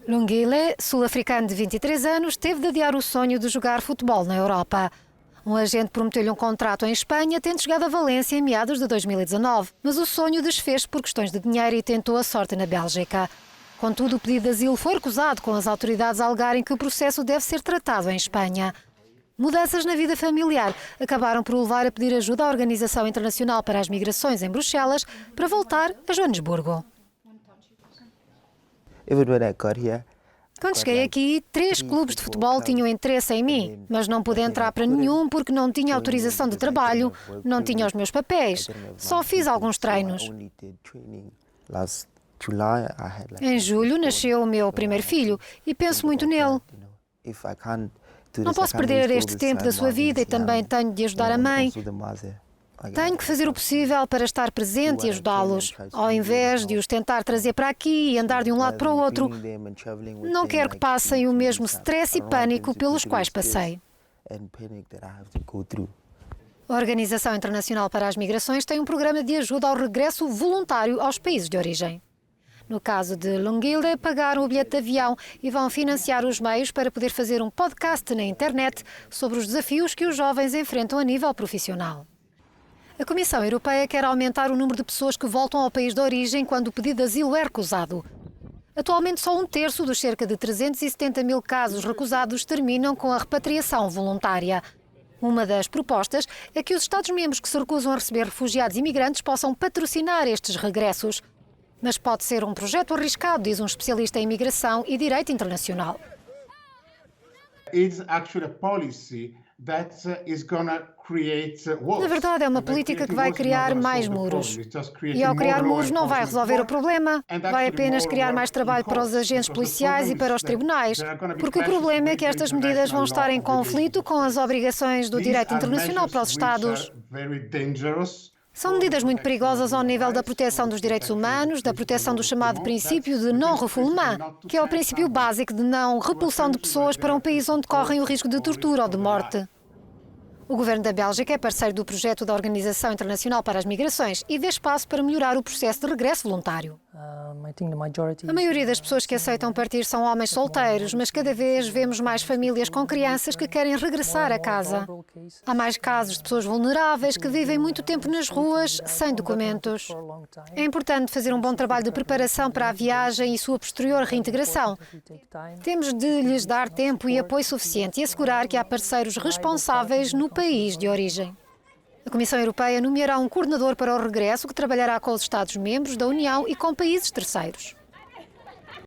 Lungile, sul-africano de 23 anos, teve de adiar o sonho de jogar futebol na Europa. Um agente prometeu-lhe um contrato em Espanha, tendo chegado a Valência em meados de 2019, mas o sonho desfez por questões de dinheiro e tentou a sorte na Bélgica. Contudo, o pedido de asilo foi recusado, com as autoridades a alegarem que o processo deve ser tratado em Espanha. Mudanças na vida familiar acabaram por o levar a pedir ajuda à Organização Internacional para as Migrações em Bruxelas para voltar a Joanesburgo. Quando cheguei aqui, 3 clubes de futebol tinham interesse em mim, mas não pude entrar para nenhum porque não tinha autorização de trabalho, não tinha os meus papéis, só fiz alguns treinos. Em julho nasceu o meu primeiro filho e penso muito nele. Não posso perder este tempo da sua vida e também tenho de ajudar a mãe. Tenho que fazer o possível para estar presente e ajudá-los, ao invés de os tentar trazer para aqui e andar de um lado para o outro. Não quero que passem o mesmo stress e pânico pelos quais passei. A Organização Internacional para as Migrações tem um programa de ajuda ao regresso voluntário aos países de origem. No caso de Lungile, pagaram o bilhete de avião e vão financiar os meios para poder fazer um podcast na internet sobre os desafios que os jovens enfrentam a nível profissional. A Comissão Europeia quer aumentar o número de pessoas que voltam ao país de origem quando o pedido de asilo é recusado. Atualmente, só 1/3 dos cerca de 370 mil casos recusados terminam com a repatriação voluntária. Uma das propostas é que os Estados-membros que se recusam a receber refugiados e imigrantes possam patrocinar estes regressos. Mas pode ser um projeto arriscado, diz um especialista em imigração e direito internacional. Na verdade, é uma política que vai criar mais muros. E ao criar muros não vai resolver o problema, vai apenas criar mais trabalho para os agentes policiais e para os tribunais. Porque o problema é que estas medidas vão estar em conflito com as obrigações do direito internacional para os Estados. São medidas muito perigosas ao nível da proteção dos direitos humanos, da proteção do chamado princípio de non-refoulement, que é o princípio básico de não repulsão de pessoas para um país onde correm o risco de tortura ou de morte. O governo da Bélgica é parceiro do projeto da Organização Internacional para as Migrações e vê espaço para melhorar o processo de regresso voluntário. A maioria das pessoas que aceitam partir são homens solteiros, mas cada vez vemos mais famílias com crianças que querem regressar a casa. Há mais casos de pessoas vulneráveis que vivem muito tempo nas ruas sem documentos. É importante fazer um bom trabalho de preparação para a viagem e sua posterior reintegração. Temos de lhes dar tempo e apoio suficiente e assegurar que há parceiros responsáveis no país de origem. A Comissão Europeia nomeará um coordenador para o regresso que trabalhará com os Estados-membros da União e com países terceiros.